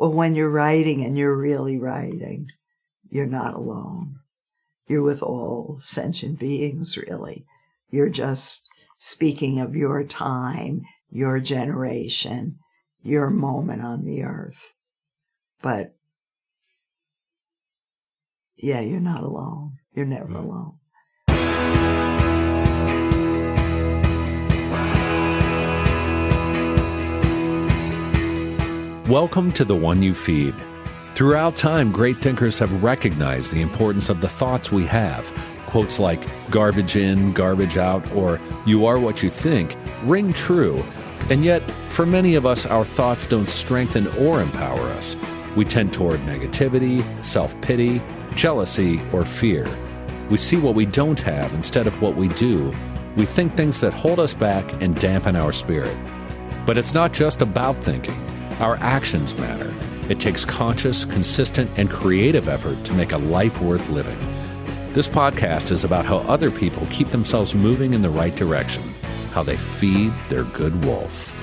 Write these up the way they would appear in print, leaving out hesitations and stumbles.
Well, when you're writing and you're really writing, you're not alone. You're with all sentient beings, really. You're just speaking of your time, your generation, your moment on the earth. But, yeah, you're not alone. You're never alone. Welcome to The One You Feed. Throughout time, great thinkers have recognized the importance of the thoughts we have. Quotes like garbage in, garbage out, or you are what you think ring true. And yet, for many of us, our thoughts don't strengthen or empower us. We tend toward negativity, self-pity, jealousy, or fear. We see what we don't have instead of what we do. We think things that hold us back and dampen our spirit. But it's not just about thinking. Our actions matter. It takes conscious, consistent, and creative effort to make a life worth living. This podcast is about how other people keep themselves moving in the right direction, how they feed their good wolf.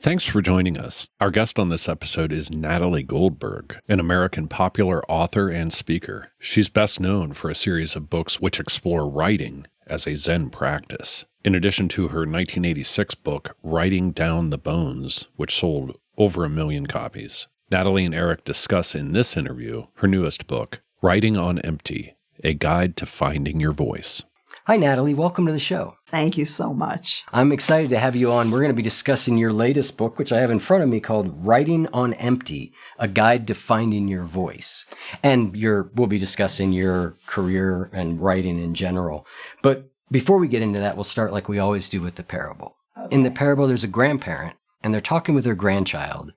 Thanks for joining us. Our guest on this episode is Natalie Goldberg, an American popular author and speaker. She's best known for a series of books which explore writing as a Zen practice. In addition to her 1986 book, Writing Down the Bones, which sold over 1 million copies. Natalie and Eric discuss in this interview her newest book, Writing on Empty, A Guide to Finding Your Voice. Hi, Natalie. Welcome to the show. Thank you so much. I'm excited to have you on. We're going to be discussing your latest book, which I have in front of me, called Writing on Empty, A Guide to Finding Your Voice. And we'll be discussing your career and writing in general. But before we get into that, we'll start like we always do with the parable. Okay. In the parable, there's a grandparent, and they're talking with their grandchild.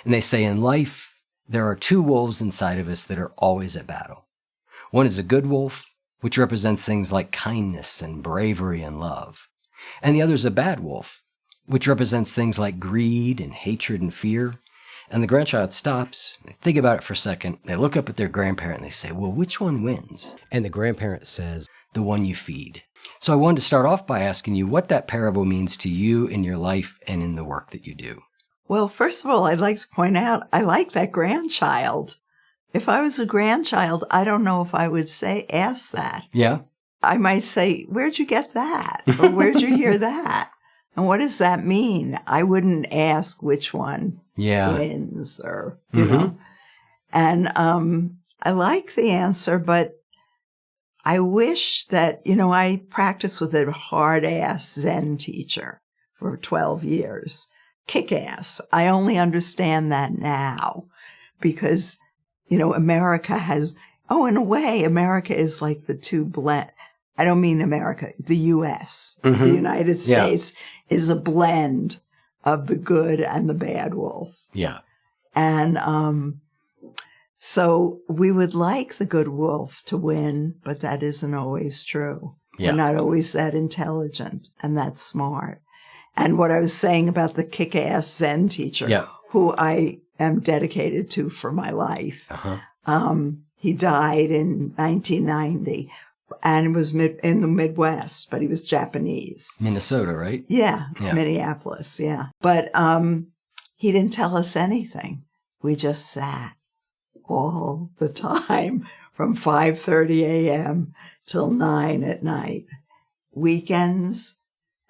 And they say, in life, there are two wolves inside of us that are always at battle. One is a good wolf, which represents things like kindness and bravery and love. And the other is a bad wolf, which represents things like greed and hatred and fear. And the grandchild stops, they think about it for a second, they look up at their grandparent and they say, well, which one wins? And the grandparent says, the one you feed. So I wanted to start off by asking you what that parable means to you in your life and in the work that you do. Well, first of all, I'd like to point out, I like that grandchild. If I was a grandchild, I don't know if I would ask that. Yeah. I might say, where'd you get that? Or where'd you hear that? And what does that mean? I wouldn't ask which one wins or, you know. And I like the answer, but I wish that, I practiced with a hard-ass Zen teacher for 12 years. Kick-ass. I only understand that now because, America has, in a way, America is like the two blend. I don't mean America, the U.S. The United States is a blend of the good and the bad wolf. Yeah. And so we would like the good wolf to win, but that isn't always true. Yeah. We're not always that intelligent and that smart. And what I was saying about the kick-ass Zen teacher, who I am dedicated to for my life, he died in 1990 and was in the Midwest, but he was Japanese. Minnesota, right? Yeah, Minneapolis, yeah. But he didn't tell us anything. We just sat all the time from 5:30 a.m. till 9 at night. Weekends.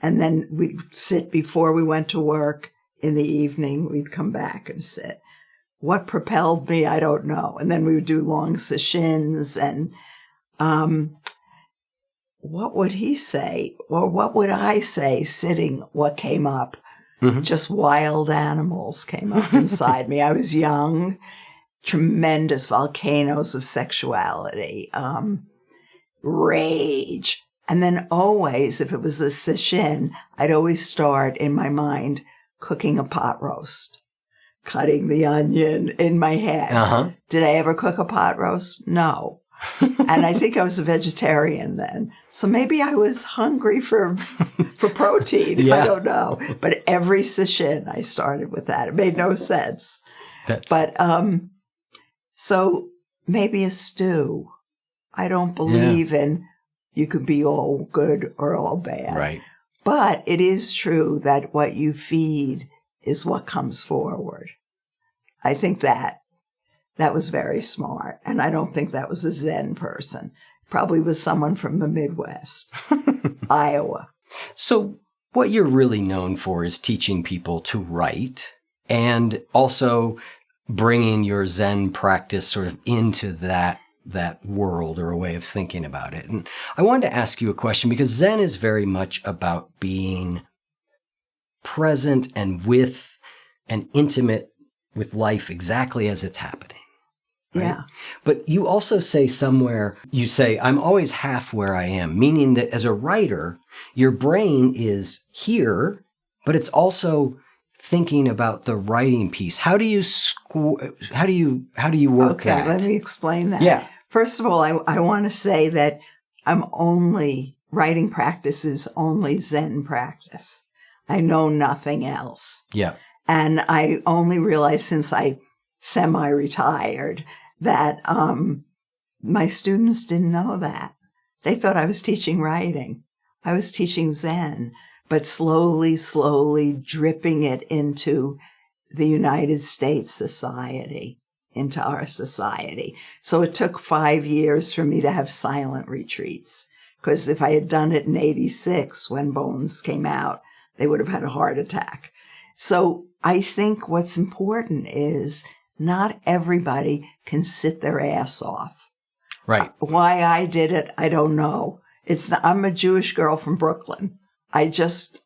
And then we'd sit before we went to work. In the evening, we'd come back and sit. What propelled me, I don't know. And then we would do long sessions. And what would he say? Or what would I say sitting? What came up? Just wild animals came up inside me. I was young, tremendous volcanoes of sexuality, rage. And then always, if it was a session, I'd always start in my mind cooking a pot roast, cutting the onion in my head. Did I ever cook a pot roast? No. And I think I was a vegetarian then. So maybe I was hungry for protein. I don't know. But every session I started with that. It made no sense. So maybe a stew. I don't believe in you could be all good or all bad. Right. But it is true that what you feed is what comes forward. I think that was very smart. And I don't think that was a Zen person. Probably was someone from the Midwest, Iowa. So what you're really known for is teaching people to write and also bringing your Zen practice sort of into that world or a way of thinking about it. And I wanted to ask you a question because Zen is very much about being present and with and intimate with life exactly as it's happening. Right? Yeah. But you also say somewhere, you say, I'm always half where I am, meaning that as a writer, your brain is here, but it's also thinking about the writing piece. How do you work that? Okay, let me explain that. Yeah. First of all, I want to say that writing practice is only Zen practice. I know nothing else. Yeah. And I only realized since I semi-retired that my students didn't know that. They thought I was teaching writing. I was teaching Zen, but slowly dripping it into the United States society, into our society. So it took 5 years for me to have silent retreats, because if I had done it in 86 when Bones came out, they would have had a heart attack. So I think what's important is not everybody can sit their ass off. Right. Why I did it, I don't know. I'm a Jewish girl from Brooklyn. I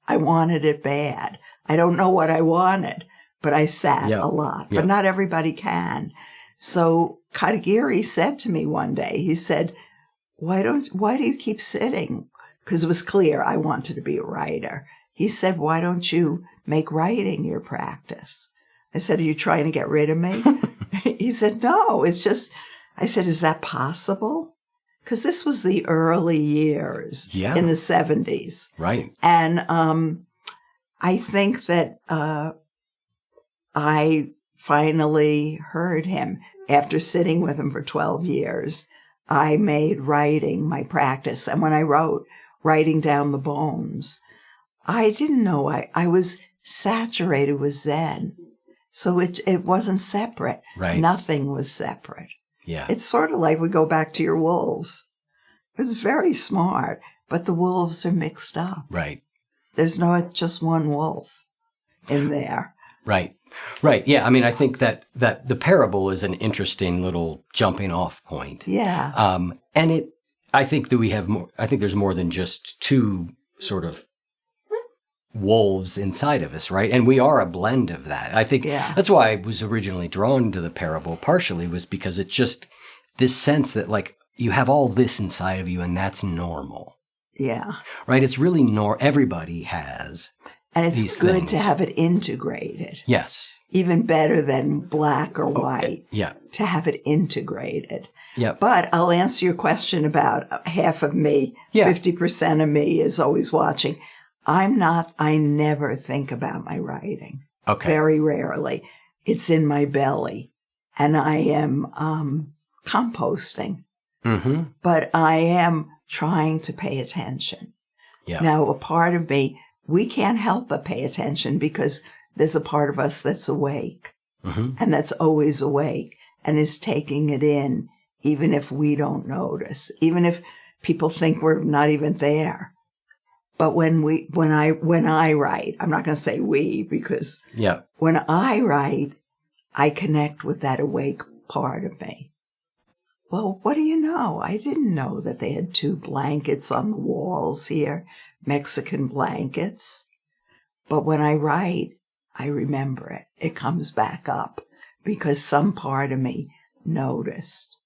wanted it bad. I don't know what I wanted, but I sat a lot. But not everybody can. So Katagiri said to me one day, he said, why do you keep sitting? Because it was clear I wanted to be a writer. He said, why don't you make writing your practice? I said, are you trying to get rid of me? He said, no, it's just, I said, is that possible? Because this was the early years in the 70s. Right. And I think that I finally heard him. After sitting with him for 12 years, I made writing my practice. And when I wrote Writing Down the Bones, I didn't know I was saturated with Zen. So it wasn't separate. Right. Nothing was separate. Yeah. It's sort of like we go back to your wolves. It was very smart, but the wolves are mixed up. Right. There's not just one wolf in there. Right. Right. Yeah. I mean, I think that the parable is an interesting little jumping off point. Yeah. And I think that I think there's more than just two sort of wolves inside of us, right? And we are a blend of that. I think that's why I was originally drawn to the parable, partially was because it's just this sense that like you have all this inside of you and that's normal. Yeah. Right? It's really everybody has. And it's these good things. to have it integrated. Yes. Even better than black or white. Yeah. To have it integrated. Yeah. But I'll answer your question about half of me. 50% of me is always watching. I never think about my writing. Okay. Very rarely. It's in my belly. And I am composting. Mm-hmm. But I am trying to pay attention. Yeah. Now, a part of me, we can't help but pay attention because there's a part of us that's awake. Mm-hmm. And that's always awake and is taking it in, even if we don't notice, even if people think we're not even there. But when I write, I'm not going to say we, because when I write, I connect with that awake part of me. Well, what do you know? I didn't know that they had 2 blankets on the walls here, Mexican blankets. But when I write, I remember it. It comes back up because some part of me noticed.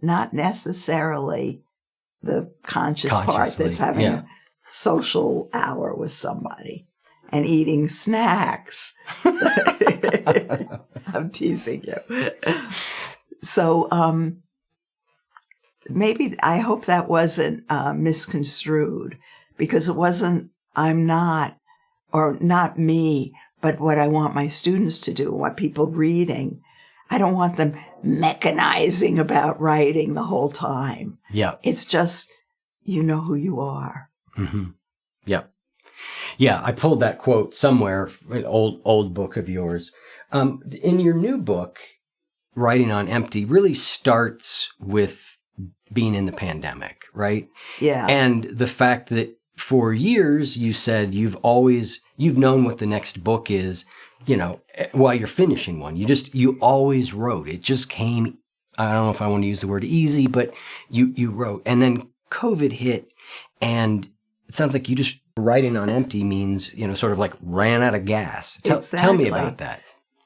Not necessarily the conscious part that's having a social hour with somebody and eating snacks. I'm teasing you. So maybe I hope that wasn't misconstrued, because it wasn't not me, but what I want my students to do, what people reading. I don't want them mechanizing about writing the whole time. Yeah. It's just, you know who you are. Mm-hmm. Yep. Yeah, I pulled that quote somewhere, an old book of yours. In your new book, Writing on Empty, really starts with being in the pandemic, right? Yeah. And the fact that for years you said you've known what the next book is, while you're finishing one. You always wrote. It just came, I don't know if I want to use the word easy, but you wrote. And then COVID hit, and it sounds like you just writing on empty means, sort of like ran out of gas. Tell me about that.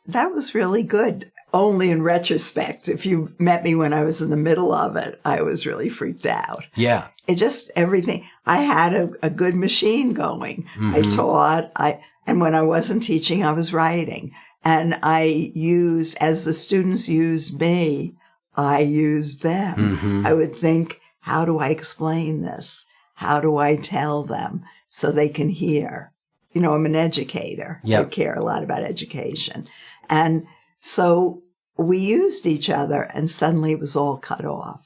That was really good. Only in retrospect. If you met me when I was in the middle of it, I was really freaked out. Yeah. It just, everything. I had a good machine going. Mm-hmm. I taught, and when I wasn't teaching, I was writing. And I used, as the students used me, I used them. Mm-hmm. I would think, how do I explain this? How do I tell them so they can hear? I'm an educator. Yep. I care a lot about education. And so we used each other, and suddenly it was all cut off.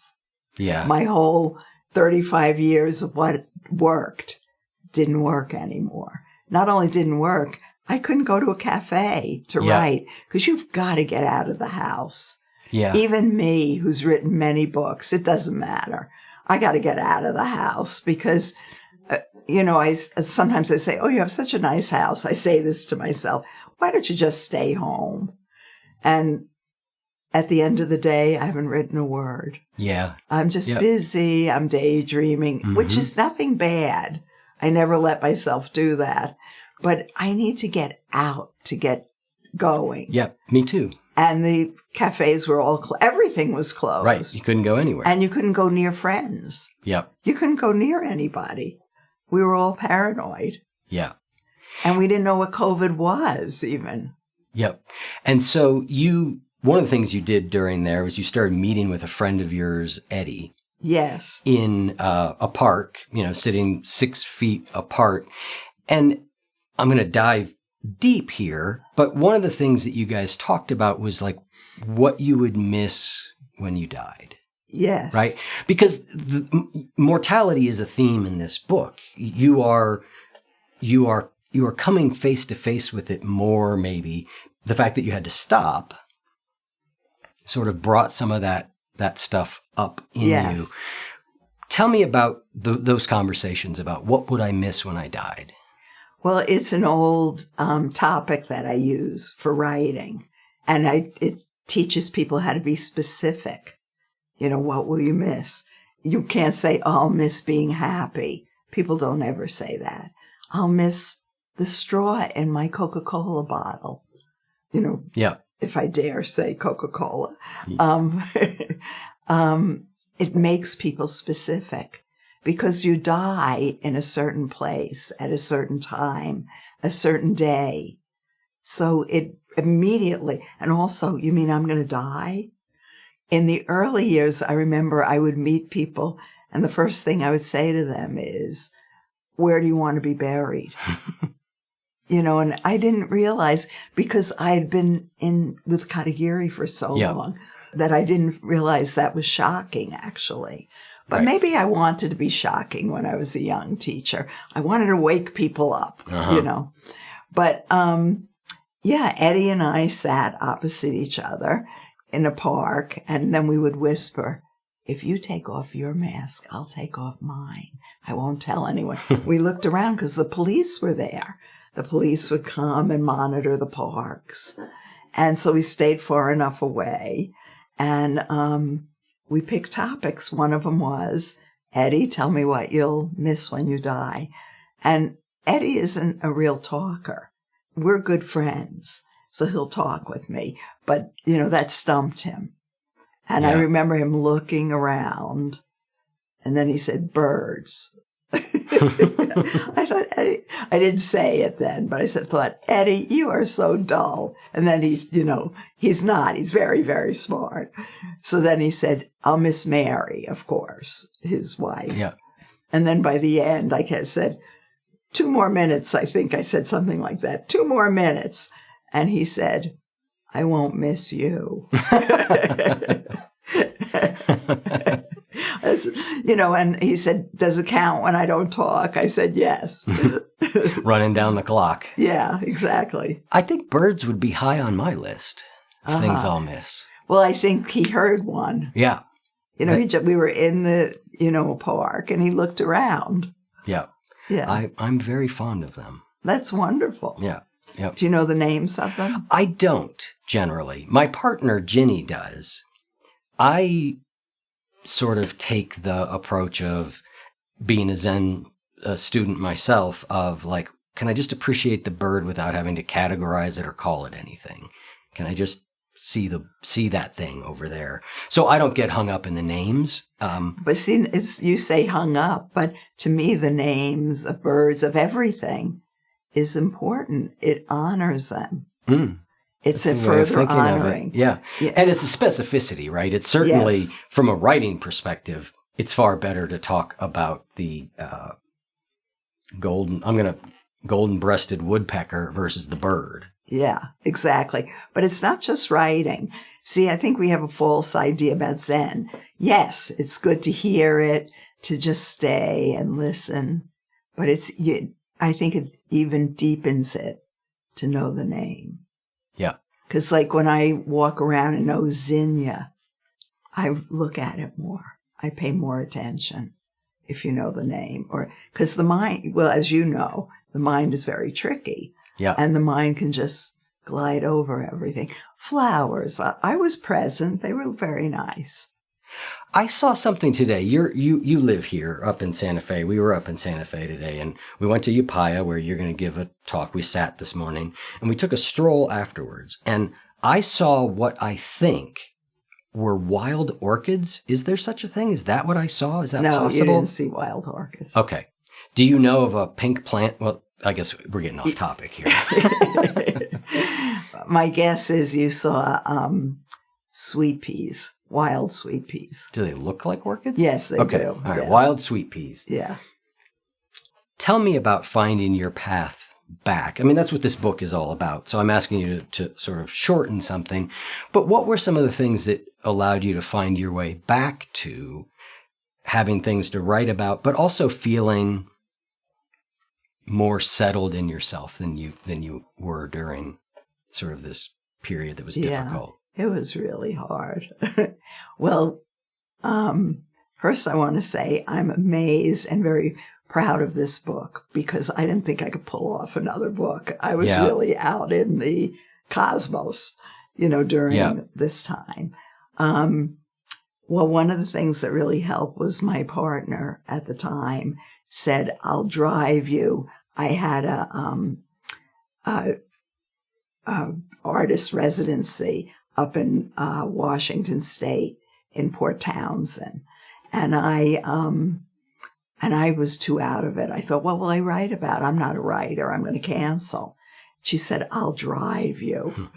Yeah. My whole 35 years of what worked didn't work anymore. Not only didn't work, I couldn't go to a cafe to write, because you've got to get out of the house. Yeah. Even me, who's written many books, it doesn't matter. I got to get out of the house because, sometimes I say, oh, you have such a nice house. I say this to myself. Why don't you just stay home? And at the end of the day, I haven't written a word. Yeah. I'm just busy. I'm daydreaming, which is nothing bad. I never let myself do that. But I need to get out to get going. Yep, me too. And the cafes were all everything was closed. Right, you couldn't go anywhere. And you couldn't go near friends. Yep. You couldn't go near anybody. We were all paranoid. Yeah. And we didn't know what COVID was even. Yep. And so one of the things you did during there was you started meeting with a friend of yours, Eddie. Yes. In a park, sitting 6 feet apart. And I'm going to dive deep here, but one of the things that you guys talked about was like what you would miss when you died. Yes. Right? Because mortality is a theme in this book. You are coming face to face with it more, maybe. The fact that you had to stop sort of brought some of that stuff up in you. Tell me about those conversations about what would I miss when I died? Well, it's an old topic that I use for writing, and it teaches people how to be specific. What will you miss? You can't say, oh, I'll miss being happy. People don't ever say that. I'll miss the straw in my Coca-Cola bottle. If I dare say Coca-Cola. It makes people specific because you die in a certain place at a certain time, a certain day. So it immediately, and also, you mean I'm going to die? In the early years, I remember I would meet people, and the first thing I would say to them is, where do you want to be buried? And I didn't realize, because I had been in with Katagiri for so long, that I didn't realize that was shocking, actually. But maybe I wanted to be shocking when I was a young teacher. I wanted to wake people up, But, Eddie and I sat opposite each other in a park, and then we would whisper, if you take off your mask, I'll take off mine. I won't tell anyone. We looked around because the police were there. The police would come and monitor the parks. And so we stayed far enough away. And we picked topics. One of them was, Eddie, tell me what you'll miss when you die. And Eddie isn't a real talker. We're good friends, so he'll talk with me. But, that stumped him. And I remember him looking around. And then he said, birds. I thought, Eddie, I didn't say it then, but I thought, Eddie, you are so dull. And then he's not. He's very, very smart. So then he said, I'll miss Mary, of course, his wife. Yeah. And then by the end, I said, 2 more minutes, I think I said something like that. 2 more minutes. And he said, I won't miss you. And he said, does it count when I don't talk? I said, yes. Running down the clock. Yeah, exactly. I think birds would be high on my list of things I'll miss. Well, I think he heard one. Yeah. We were in the, park and he looked around. Yeah. Yeah. I'm very fond of them. That's wonderful. Yeah. Yep. Do you know the names of them? I don't, generally. My partner, Ginny, does. I sort of take the approach of being a Zen student myself of like, can I just appreciate the bird without having to categorize it or call it anything? Can I just see that thing over there? So I don't get hung up in the names. But see, you say hung up, but to me, the names of birds, of everything, is important. It honors them. It's a further honoring. Yeah. And it's a specificity, right? It's certainly, from a writing perspective, it's far better to talk about the golden-breasted woodpecker versus the bird. Yeah, exactly. But it's not just writing. See, I think we have a false idea about Zen. Yes, it's good to hear it, to just stay and listen. But I think it even deepens it to know the name. Yeah. Because like when I walk around and know Zinnia, I look at it more. I pay more attention if you know the name. Or because the mind, well, as you know, the mind is very tricky. Yeah. And the mind can just glide over everything. Flowers. I was present. They were very nice. I saw something today. You live here up in Santa Fe. We were up in Santa Fe today, and we went to Upaya where you're going to give a talk. We sat this morning, and we took a stroll afterwards. And I saw what I think were wild orchids. Is there such a thing? Is that what I saw? Is that possible? No, you didn't see wild orchids. Okay. Do you know of a pink plant? Well, I guess we're getting off topic here. My guess is you saw sweet peas. Wild sweet peas. Do they look like orchids? Yes, they do. All right, wild sweet peas. Yeah. Tell me about finding your path back. I mean, that's what this book is all about. So I'm asking you to sort of shorten something. But what were some of the things that allowed you to find your way back to having things to write about, but also feeling more settled in yourself than you were during sort of this period that was difficult? It was really hard. Well, first I want to say I'm amazed and very proud of this book because I didn't think I could pull off another book. I was really out in the cosmos, during this time. Well, one of the things that really helped was my partner at the time said, I'll drive you. I had a artist residency up in Washington State in Port Townsend. And I was too out of it. I thought, what will I write about? I'm not a writer. I'm going to cancel. She said, I'll drive you.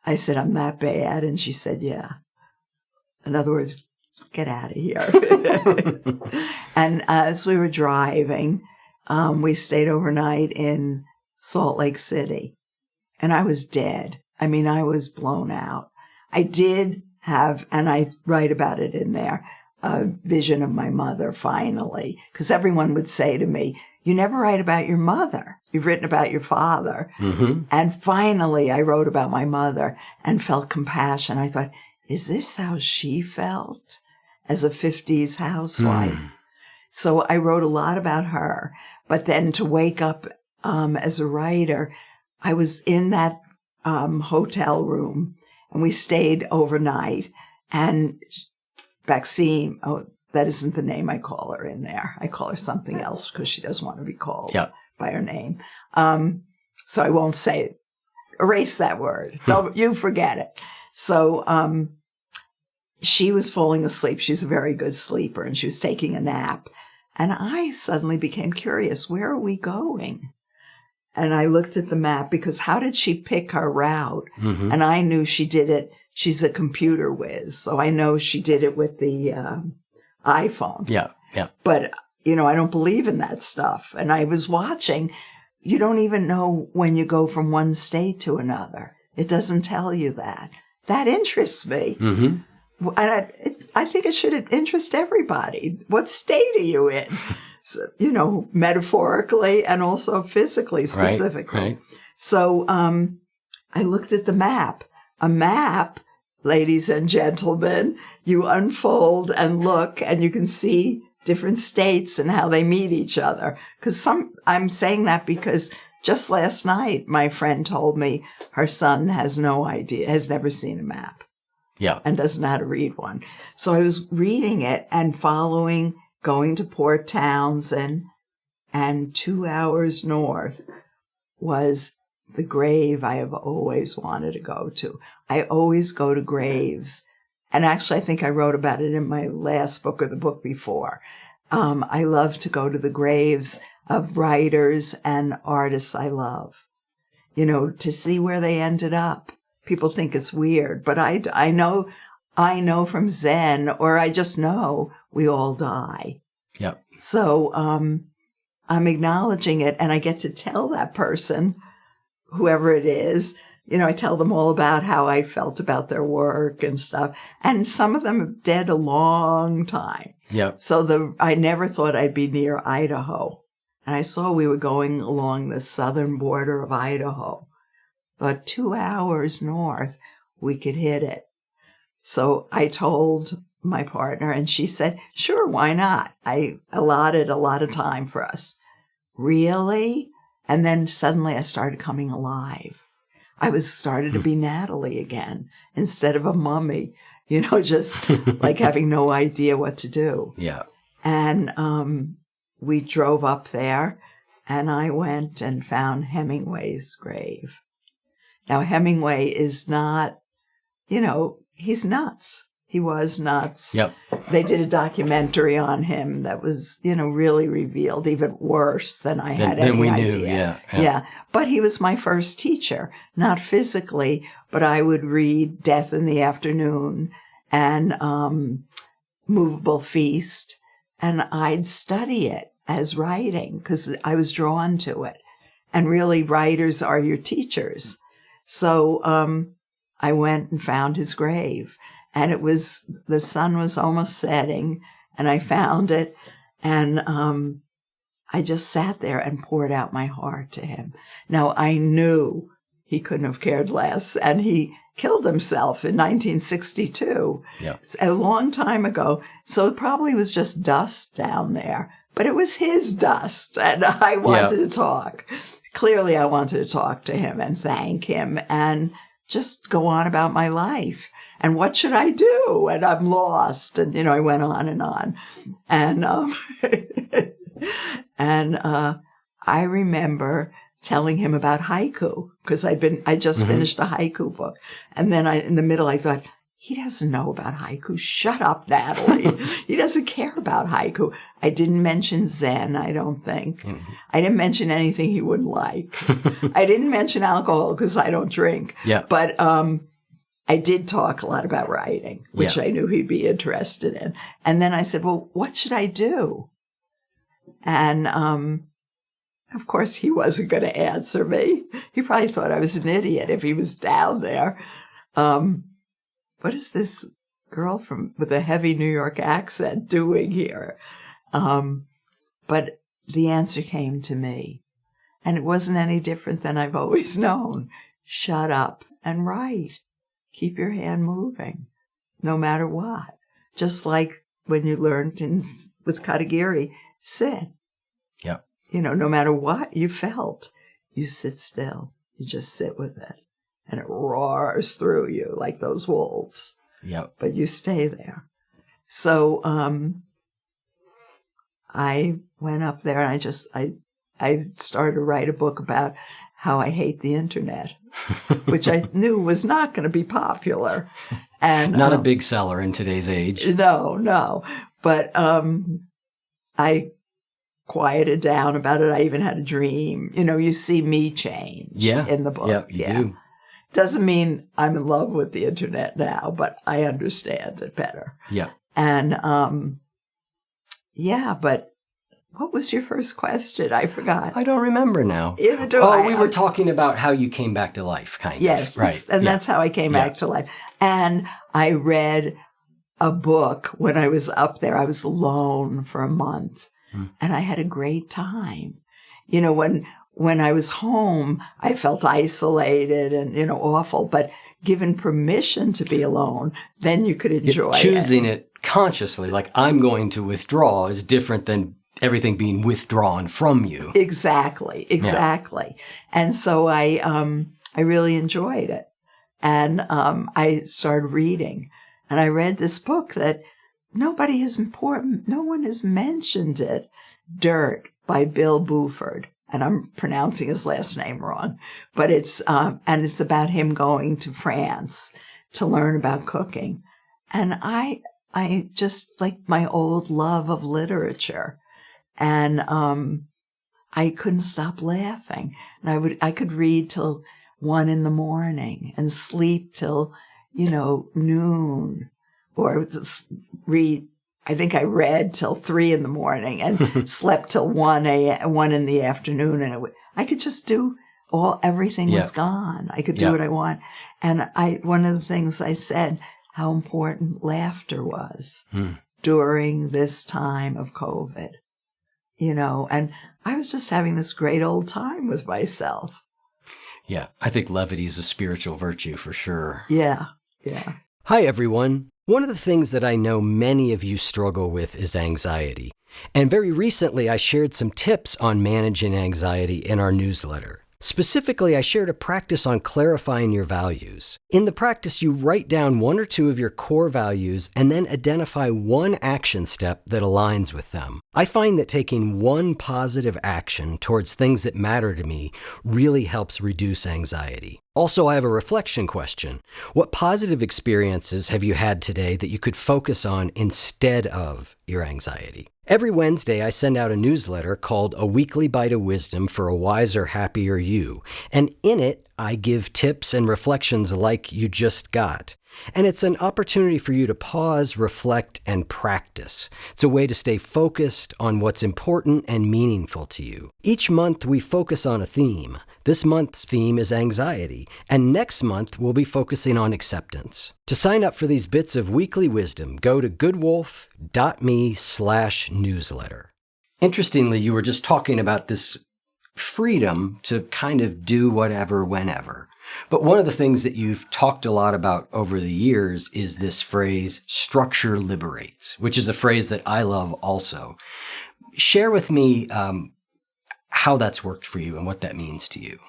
I said, I'm that bad? And she said, yeah. In other words, get out of here. And as we were driving, we stayed overnight in Salt Lake City. And I was dead. I mean, I was blown out. I did have, and I write about it in there, a vision of my mother finally. Because everyone would say to me, you never write about your mother. You've written about your father. Mm-hmm. And finally, I wrote about my mother and felt compassion. I thought, is this how she felt as a 50s housewife? So I wrote a lot about her. But then to wake up as a writer, I was in that hotel room, and we stayed overnight. And Maxime, that isn't the name I call her in there. I call her something else because she doesn't want to be called by her name. So I won't say it. Erase that word. Don't you forget it. So she was falling asleep. She's a very good sleeper, and she was taking a nap. And I suddenly became curious. Where are we going? And I looked at the map because how did she pick her route? Mm-hmm. And I knew she did it. She's a computer whiz. So I know she did it with the iPhone. Yeah. But, I don't believe in that stuff. And I was watching. You don't even know when you go from one state to another. It doesn't tell you that. That interests me. Mm-hmm. I think it should interest everybody. What state are you in? So, you know, metaphorically and also physically, specifically. Right. So I looked at the map. A map, ladies and gentlemen, you unfold and look and you can see different states and how they meet each other. I'm saying that because just last night, my friend told me her son has no idea, has never seen a map. Yeah. And doesn't know how to read one. So I was reading it and following, going to Port Townsend, and 2 hours north was the grave I have always wanted to go to. I always go to graves. And actually, I think I wrote about it in my last book or the book before. I love to go to the graves of writers and artists I love, you know, to see where they ended up. People think it's weird, but I know from Zen, or I just know we all die. Yeah. So I'm acknowledging it, and I get to tell that person, whoever it is, you know, I tell them all about how I felt about their work and stuff. And some of them are dead a long time. Yeah. So I never thought I'd be near Idaho. And I saw we were going along the southern border of Idaho. But 2 hours north, we could hit it. So I told my partner, and she said, sure, why not? I allotted a lot of time for us. Really? And then suddenly I started coming alive. I started to be Natalie again, instead of a mummy, you know, just like having no idea what to do. Yeah. And we drove up there, and I went and found Hemingway's grave. Now, Hemingway is not, you know, he's nuts. He was nuts. Yep. They did a documentary on him that was, you know, really revealed even worse than I had any idea. Than we knew, Yeah. But he was my first teacher, not physically, but I would read Death in the Afternoon and Movable Feast, and I'd study it as writing because I was drawn to it. And really, writers are your teachers. So I went and found his grave. And the sun was almost setting, and I found it, and I just sat there and poured out my heart to him. Now, I knew he couldn't have cared less, and he killed himself in 1962. Yeah. It's a long time ago, so it probably was just dust down there. But it was his dust, and I wanted to talk. Clearly, I wanted to talk to him and thank him and just go on about my life. And what should I do? And I'm lost. And, you know, I went on. And, I remember telling him about haiku because I just finished a haiku book. And then in the middle, I thought, he doesn't know about haiku. Shut up, Natalie. He doesn't care about haiku. I didn't mention Zen, I don't think. Mm-hmm. I didn't mention anything he wouldn't like. I didn't mention alcohol because I don't drink. Yeah. But, I did talk a lot about writing, which I knew he'd be interested in. And then I said, well, what should I do? And, of course, he wasn't going to answer me. He probably thought I was an idiot if he was down there. What is this girl with a heavy New York accent doing here? But the answer came to me. And it wasn't any different than I've always known. Shut up and write. Keep your hand moving, no matter what. Just like when you learned with Katagiri, sit. Yeah. You know, no matter what you felt, you sit still. You just sit with it. And it roars through you like those wolves. Yep. But you stay there. So I went up there and I started to write a book about how I hate the internet, which I knew was not going to be popular. And not a big seller in today's age. No. But I quieted down about it. I even had a dream. You know, you see me change in the book. Yeah, you do. Doesn't mean I'm in love with the internet now, but I understand it better. Yeah. And but what was your first question? I forgot. I don't remember now. Either do I. We were talking about how you came back to life, kind of. Yes, right. And that's how I came back to life. And I read a book when I was up there. I was alone for a month, and I had a great time. You know, when I was home, I felt isolated and, you know, awful, but given permission to be alone, then you could enjoy it. Choosing it consciously, like I'm going to withdraw, is different than everything being withdrawn from you. Exactly. Yeah. And so I really enjoyed it. And I started reading. And I read this book that no one has mentioned it, Dirt by Bill Buford. And I'm pronouncing his last name wrong, but it's about him going to France to learn about cooking. And I just like my old love of literature, and I couldn't stop laughing. And I could read till 1 a.m. and sleep till, you know, noon, or read. I think I read till 3 a.m. and slept till 1 in the afternoon. And I could just do everything was gone. I could do what I want. And one of the things I said, how important laughter was during this time of COVID, you know, and I was just having this great old time with myself. Yeah. I think levity is a spiritual virtue for sure. Yeah. Hi, everyone. One of the things that I know many of you struggle with is anxiety. And very recently, I shared some tips on managing anxiety in our newsletter. Specifically, I shared a practice on clarifying your values. In the practice, you write down 1 or 2 of your core values and then identify one action step that aligns with them. I find that taking one positive action towards things that matter to me really helps reduce anxiety. Also, I have a reflection question. What positive experiences have you had today that you could focus on instead of your anxiety? Every Wednesday, I send out a newsletter called A Weekly Bite of Wisdom for a Wiser, Happier You. And in it, I give tips and reflections like you just got. And it's an opportunity for you to pause, reflect, and practice. It's a way to stay focused on what's important and meaningful to you. Each month, we focus on a theme. This month's theme is anxiety, and next month we'll be focusing on acceptance. To sign up for these bits of weekly wisdom, go to goodwolf.me/newsletter. Interestingly, you were just talking about this freedom to kind of do whatever, whenever. But one of the things that you've talked a lot about over the years is this phrase, structure liberates, which is a phrase that I love also. Share with me how that's worked for you and what that means to you.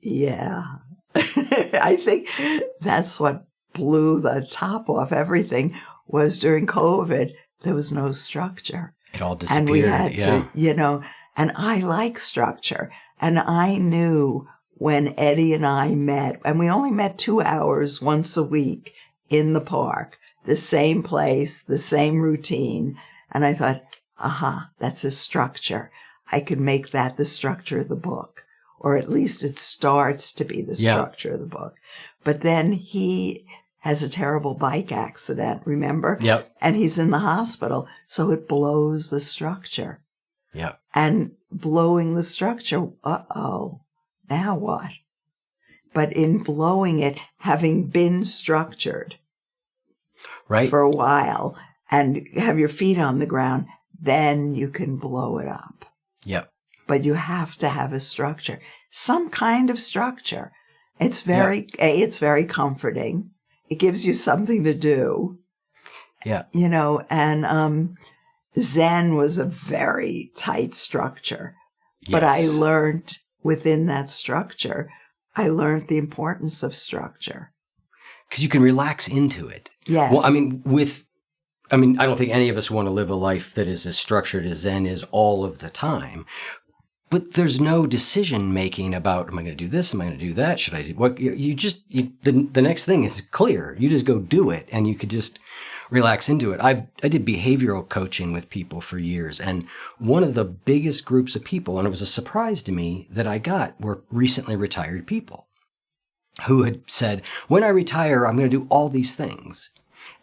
Yeah. I think that's what blew the top off everything was during COVID. There was no structure. It all disappeared. And we had to, you know, and I like structure. And I knew when Eddie and I met, and we only met 2 hours once a week in the park, the same place, the same routine. And I thought, that's a structure. I could make that the structure of the book, or at least it starts to be the structure of the book. But then he has a terrible bike accident, remember? Yep. And he's in the hospital, so it blows the structure. Yep. And blowing the structure, now what? But in blowing it, having been structured for a while and have your feet on the ground, then you can blow it up. Yep. But you have to have a structure, some kind of structure. It's very comforting. It gives you something to do. Yeah. You know, and Zen was a very tight structure. Yes. But I learned within that structure, I learned the importance of structure. Because you can relax into it. Yes. Well, I don't think any of us want to live a life that is as structured as Zen is all of the time. But there's no decision making about, am I going to do this? Am I going to do that? Should I do what? The next thing is clear. You just go do it, and you could just relax into it. I did behavioral coaching with people for years, and one of the biggest groups of people, and it was a surprise to me that I got, were recently retired people who had said, when I retire, I'm going to do all these things.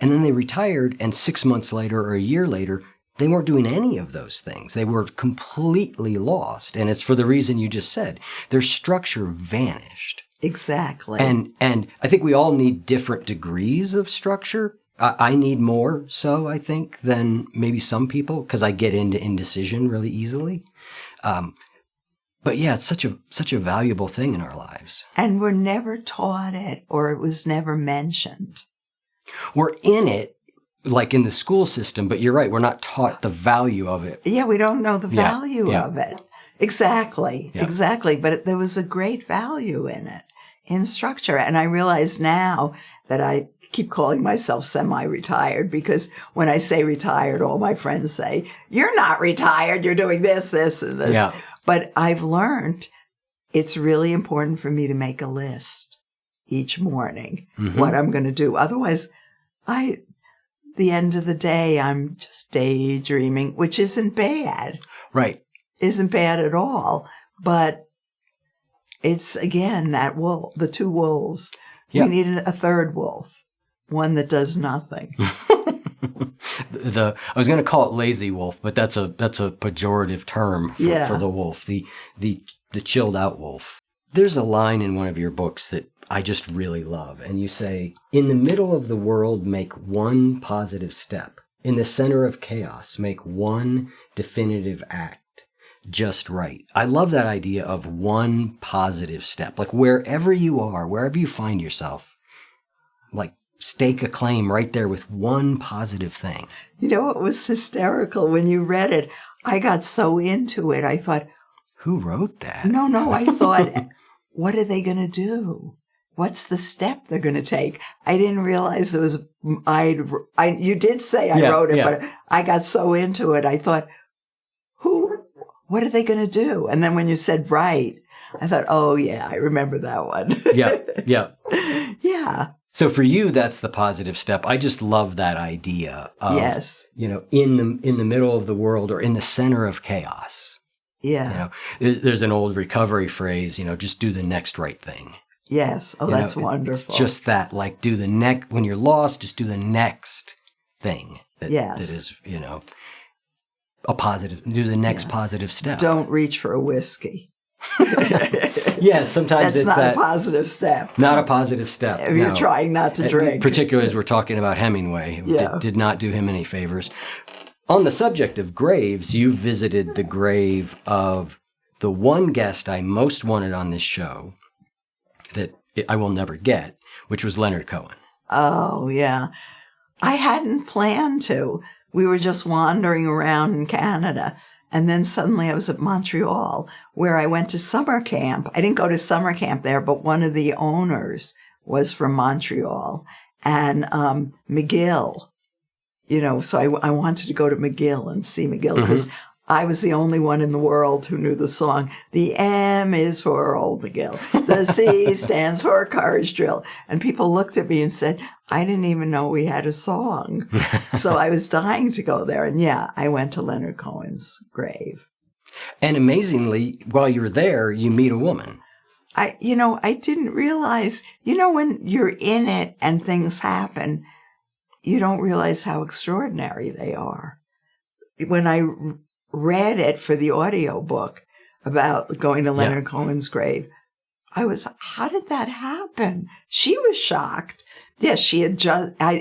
And then they retired, and 6 months later or a year later, they weren't doing any of those things. They were completely lost. And it's for the reason you just said. Their structure vanished. Exactly. And I think we all need different degrees of structure. I need more so, I think, than maybe some people, because I get into indecision really easily. But yeah, it's such a valuable thing in our lives. And we're never taught it, or it was never mentioned. We're in it, like in the school system, but you're right, we're not taught the value of it. Yeah, we don't know the value of it. Exactly, exactly. But there was a great value in it, in structure. And I realize now that I keep calling myself semi-retired, because when I say retired, all my friends say, you're not retired, you're doing this, this, and this. Yeah. But I've learned it's really important for me to make a list each morning, what I'm going to do. Otherwise, the end of the day, I'm just daydreaming, which isn't bad. Right. Isn't bad at all. But it's, again, that wolf, the two wolves. Yep. We need a third wolf, one that does nothing. I was going to call it lazy wolf, but that's a pejorative term for the wolf, the chilled out wolf. There's a line in one of your books that I just really love. And you say, in the middle of the world, make one positive step. In the center of chaos, make one definitive act just right. I love that idea of one positive step. Like wherever you are, wherever you find yourself, like stake a claim right there with one positive thing. You know, it was hysterical when you read it. I got so into it. I thought, who wrote that? No, I thought, what are they going to do? What's the step they're going to take? I didn't realize it was, you did say I wrote it, but I got so into it. I thought, what are they going to do? And then when you said write, I thought, oh yeah, I remember that one. Yeah. So for you, that's the positive step. I just love that idea of, in the middle of the world or in the center of chaos. Yeah. There's an old recovery phrase, just do the next right thing. Yes. Oh, that's wonderful. It's just that, like, when you're lost, just do the next thing that is, a positive, do the next positive step. Don't reach for a whiskey. Yes, sometimes that's not a positive step. Not a positive step. If you're trying not to drink. Particularly as we're talking about Hemingway, did not do him any favors. On the subject of graves, you visited the grave of the one guest I most wanted on this show that I will never get, which was Leonard Cohen. Oh, yeah. I hadn't planned to. We were just wandering around in Canada. And then suddenly I was at Montreal, where I went to summer camp. I didn't go to summer camp there, but one of the owners was from Montreal. And McGill, so I wanted to go to McGill and see McGill because I was the only one in the world who knew the song. The M is for Old McGill. The C stands for Courage Drill. And people looked at me and said, I didn't even know we had a song. So I was dying to go there. And I went to Leonard Cohen's grave. And amazingly, while you were there, you meet a woman. I didn't realize, when you're in it and things happen, you don't realize how extraordinary they are. When I read it for the audio book about going to Leonard Cohen's grave, how did that happen? She was shocked. Yes, she had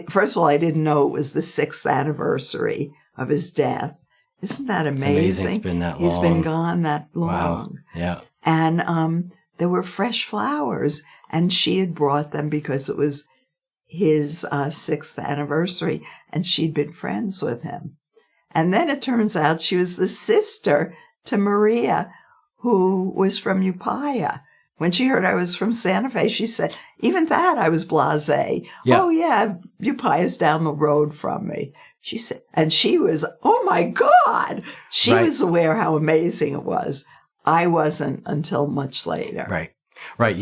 first of all, I didn't know it was the 6th anniversary of his death. Isn't that amazing? It's amazing. It's been that long. He's been gone that long. Wow. Yeah. And there were fresh flowers, and she had brought them because it was his 6th anniversary, and she'd been friends with him. And then it turns out she was the sister to Maria, who was from Upaya. When she heard I was from Santa Fe, she said, even that I was blasé. Yeah. Oh, yeah, Upaya's down the road from me. She said, and she was, oh, my God. She was aware how amazing it was. I wasn't until much later. Right.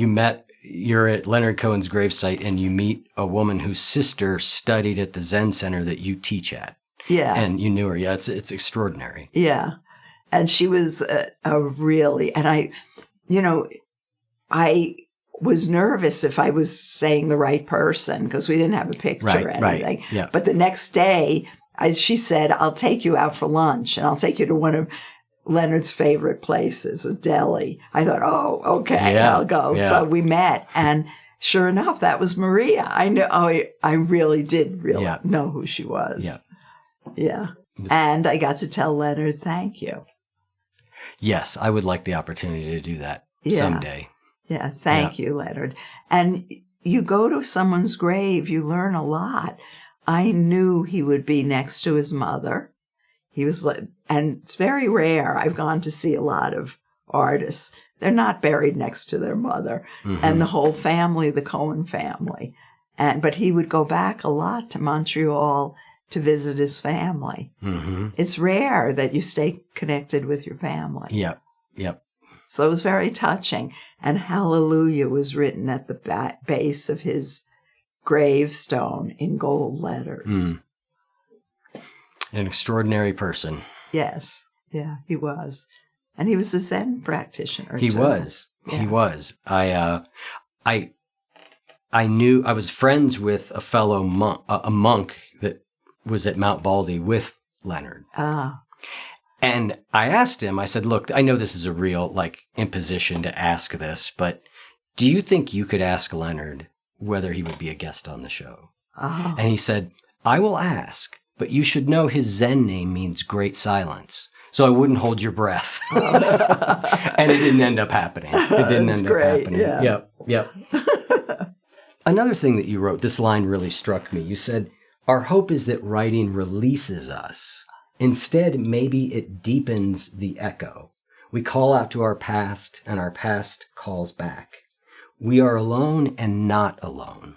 You're at Leonard Cohen's gravesite, and you meet a woman whose sister studied at the Zen Center that you teach at. Yeah. And you knew her. Yeah, it's extraordinary. Yeah. And she was a really, and I was nervous if I was saying the right person because we didn't have a picture or anything. Right. Yeah. But the next day, she said, I'll take you out for lunch and I'll take you to Leonard's favorite place is a deli. I thought, oh, okay, I'll go. Yeah. So we met, and sure enough, that was Maria. I knew. Oh, I really did know who she was. Yeah. And I got to tell Leonard, thank you. Yes, I would like the opportunity to do that someday. Yeah, thank you, Leonard. And you go to someone's grave, you learn a lot. I knew he would be next to his mother. He was, and it's very rare. I've gone to see a lot of artists. They're not buried next to their mother. Mm-hmm. And the whole family, the Cohen family. But he would go back a lot to Montreal to visit his family. Mm-hmm. It's rare that you stay connected with your family. Yep. So it was very touching. And Hallelujah was written at the base of his gravestone in gold letters. Mm. An extraordinary person. Yes. Yeah, he was. And he was a Zen practitioner, He too. was. Yeah. He was. I knew, I was friends with a fellow monk, a monk that was at Mount Baldy with Leonard. Ah. And I asked him, I said, look, I know this is a real, imposition to ask this, but do you think you could ask Leonard whether he would be a guest on the show? Oh. And he said, I will ask, but you should know his Zen name means great silence. So I wouldn't hold your breath. And it didn't end up happening. It didn't end up happening. Yeah. Yep. Another thing that you wrote, this line really struck me. You said, our hope is that writing releases us. Instead, maybe it deepens the echo. We call out to our past, and our past calls back. We are alone and not alone.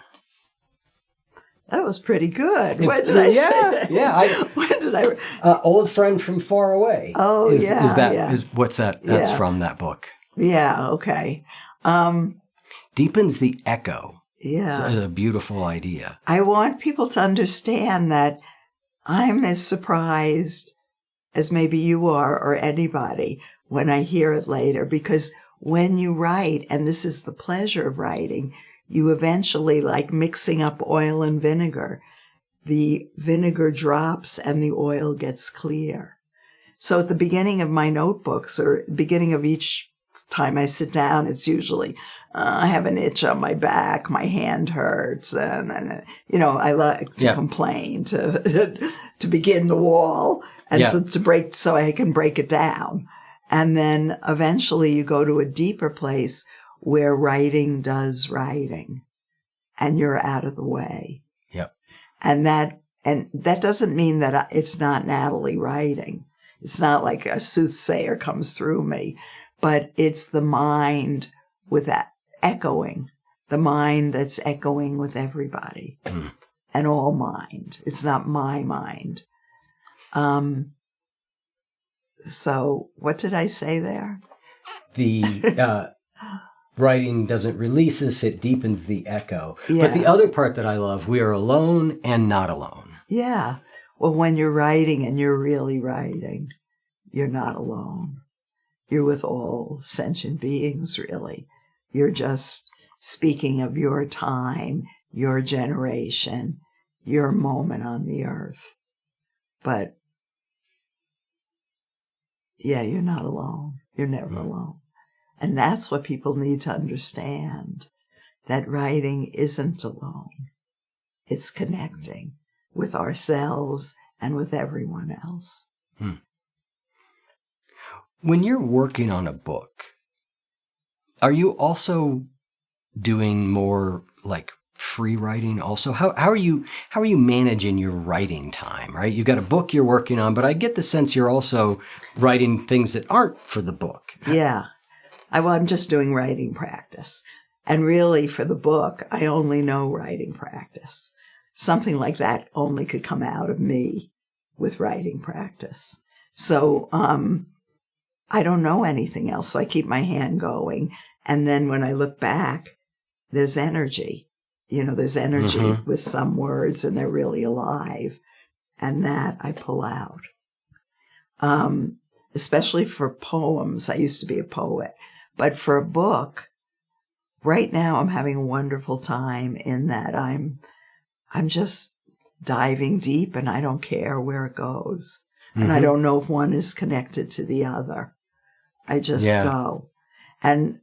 That was pretty good. When did I say that? Yeah. When did I? Old Friend from Far Away. Oh, What's that? That's from that book. Yeah, okay. Deepens the echo. Yeah. So it's a beautiful idea. I want people to understand that I'm as surprised as maybe you are or anybody when I hear it later, because when you write, and this is the pleasure of writing, you eventually, like mixing up oil and vinegar, the vinegar drops and the oil gets clear. So at the beginning of my notebooks, or beginning of each time I sit down, it's usually, I have an itch on my back, my hand hurts, and I like to complain to begin the wall, and so I can break it down. And then eventually you go to a deeper place where writing does writing, and you're out of the way. Yep. And that doesn't mean that it's not Natalie writing. It's not like a soothsayer comes through me, but it's the mind with that echoing, the mind that's echoing with everybody and all mind. It's not my mind. So what did I say there? The writing doesn't release us, it deepens the echo. Yeah. But the other part that I love, we are alone and not alone. Yeah. Well, when you're writing and you're really writing, you're not alone. You're with all sentient beings, really. You're just speaking of your time, your generation, your moment on the earth. But yeah, you're not alone. You're never alone. And that's what people need to understand, that writing isn't alone. It's connecting with ourselves and with everyone else. When you're working on a book, are you also doing more like free writing also? How are you managing your writing time, right? You've got a book you're working on, but I get the sense you're also writing things that aren't for the book. Yeah. I'm just doing writing practice. And really, for the book, I only know writing practice. Something like that only could come out of me with writing practice. So I don't know anything else, so I keep my hand going. And then when I look back, there's energy. There's energy with some words, and they're really alive. And that I pull out. Especially for poems. I used to be a poet. But for a book, right now I'm having a wonderful time in that I'm just diving deep, and I don't care where it goes. And I don't know if one is connected to the other. I just go. And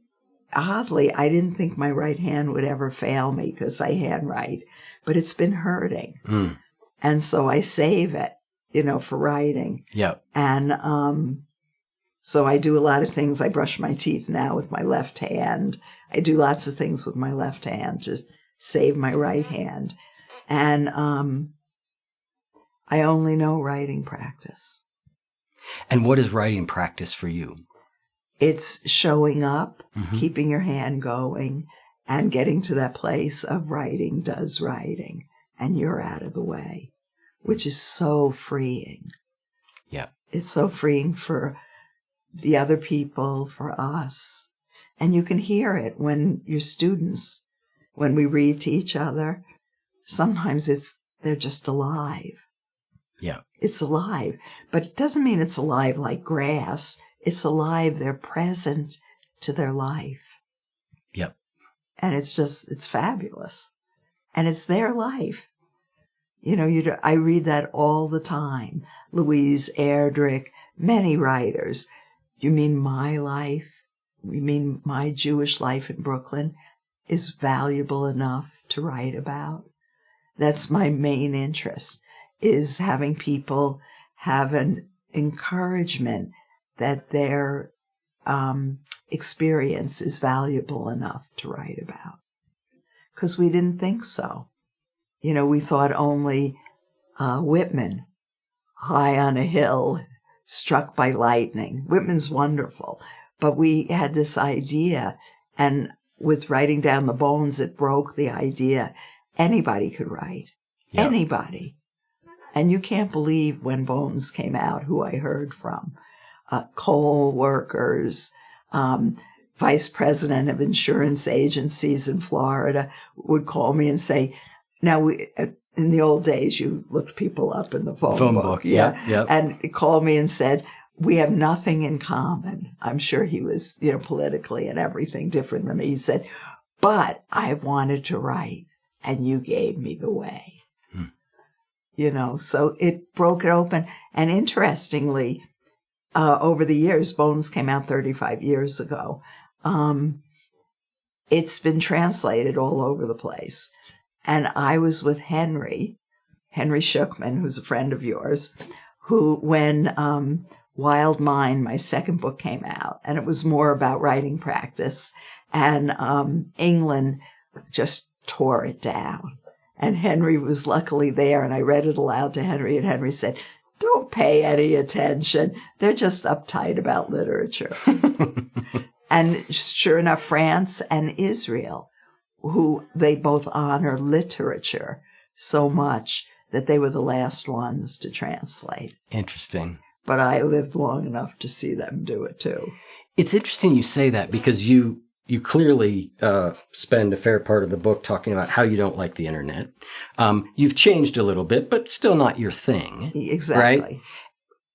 oddly, I didn't think my right hand would ever fail me because I handwrite, but it's been hurting. And so I save it, for writing. Yeah. And so I do a lot of things. I brush my teeth now with my left hand. I do lots of things with my left hand to save my right hand. And I only know writing practice. And what is writing practice for you? It's showing up, keeping your hand going, and getting to that place of writing does writing, and you're out of the way, which is so freeing. Yeah. It's so freeing for the other people, for us. And you can hear it when your students, when we read to each other, sometimes they're just alive. Yeah. It's alive, but it doesn't mean it's alive like grass. It's alive. They're present to their life. Yep. And it's fabulous. And it's their life. I read that all the time. Louise Erdrich, many writers. You mean my life? You mean my Jewish life in Brooklyn is valuable enough to write about? That's my main interest, is having people have an encouragement that their experience is valuable enough to write about. Because we didn't think so. We thought only Whitman, high on a hill, struck by lightning. Whitman's wonderful. But we had this idea, and with Writing Down the Bones, it broke the idea anybody could write. Yep. Anybody. And you can't believe when Bones came out who I heard from. Coal workers, vice president of insurance agencies in Florida would call me and say, now in the old days, you looked people up in the phone book. Yeah. Yep. And he called me and said, we have nothing in common. I'm sure he was, politically and everything different than me. He said, but I wanted to write and you gave me the way. So it broke it open. And interestingly, over the years, Bones came out 35 years ago. It's been translated all over the place. And I was with Henry Shookman, who's a friend of yours, who, when Wild Mind, my second book, came out, and it was more about writing practice, and England just tore it down. And Henry was luckily there, and I read it aloud to Henry, and Henry said, don't pay any attention. They're just uptight about literature. And sure enough, France and Israel, who they both honor literature so much that they were the last ones to translate. Interesting. But I lived long enough to see them do it too. It's interesting you say that, because you clearly spend a fair part of the book talking about how you don't like the internet. You've changed a little bit, but still not your thing. Exactly. Right?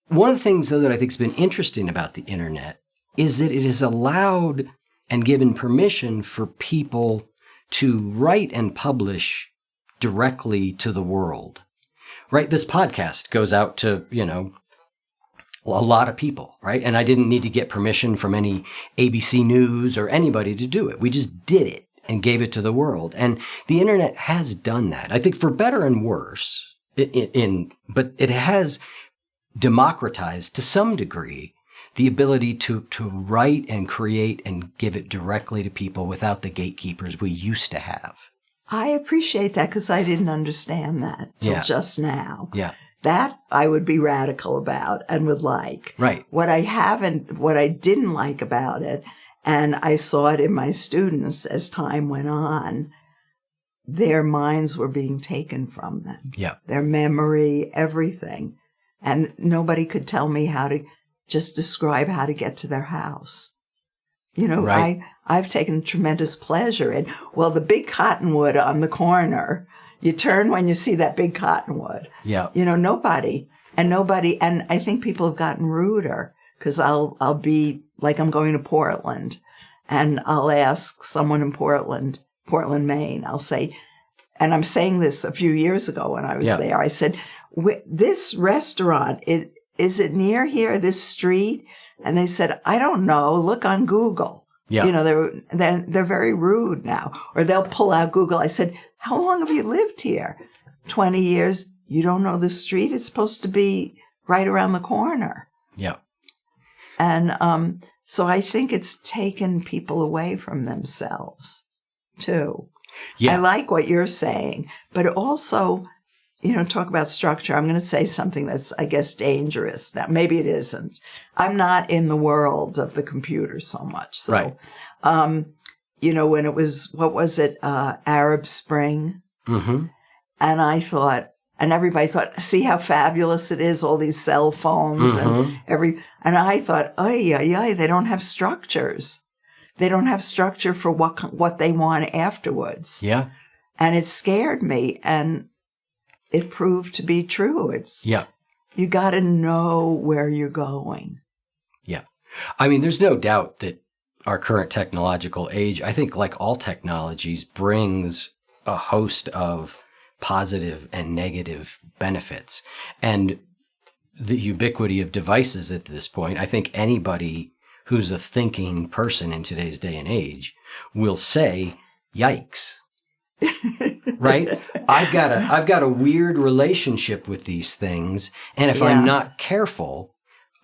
One of the things, though, that I think has been interesting about the internet is that it has allowed and given permission for people to write and publish directly to the world. Right? This podcast goes out to, a lot of people, right? And I didn't need to get permission from any ABC News or anybody to do it. We just did it and gave it to the world. And the internet has done that, I think, for better and worse, but it has democratized to some degree the ability to write and create and give it directly to people without the gatekeepers we used to have. I appreciate that, because I didn't understand that till just now. Yeah. That I would be radical about and would like. Right. What I didn't like about it, and I saw it in my students as time went on, their minds were being taken from them. Yeah. Their memory, everything. And nobody could tell me how to just describe how to get to their house. Right. I've taken tremendous pleasure in, the big cottonwood on the corner. You turn when you see that big cottonwood. Yeah. Nobody, and I think people have gotten ruder, because I'll be like, I'm going to Portland, and I'll ask someone in Portland, Maine, I'll say, and I'm saying this a few years ago when I was there, I said, this restaurant, is it near here, this street? And they said, I don't know. Look on Google. Yeah. You know, they're very rude now. Or they'll pull out Google. I said, how long have you lived here? 20 years. You don't know the street? It's supposed to be right around the corner. Yeah. And so I think it's taken people away from themselves, too. Yeah. I like what you're saying, but also, you know, talk about structure. I'm going to say something that's, I guess, dangerous. Now, maybe it isn't. I'm not in the world of the computer so much. So, right. You know, when it was, what was it, Arab Spring? Mm-hmm. And I thought, and everybody thought, see how fabulous it is, all these cell phones and I thought, they don't have structures. They don't have structure for what they want afterwards. Yeah. And it scared me, and it proved to be true. You got to know where you're going. Yeah. I mean, there's no doubt that our current technological age, I think like all technologies, brings a host of positive and negative benefits. And the ubiquity of devices at this point, I think anybody who's a thinking person in today's day and age will say, yikes. Right? I've got a weird relationship with these things. And if I'm not careful,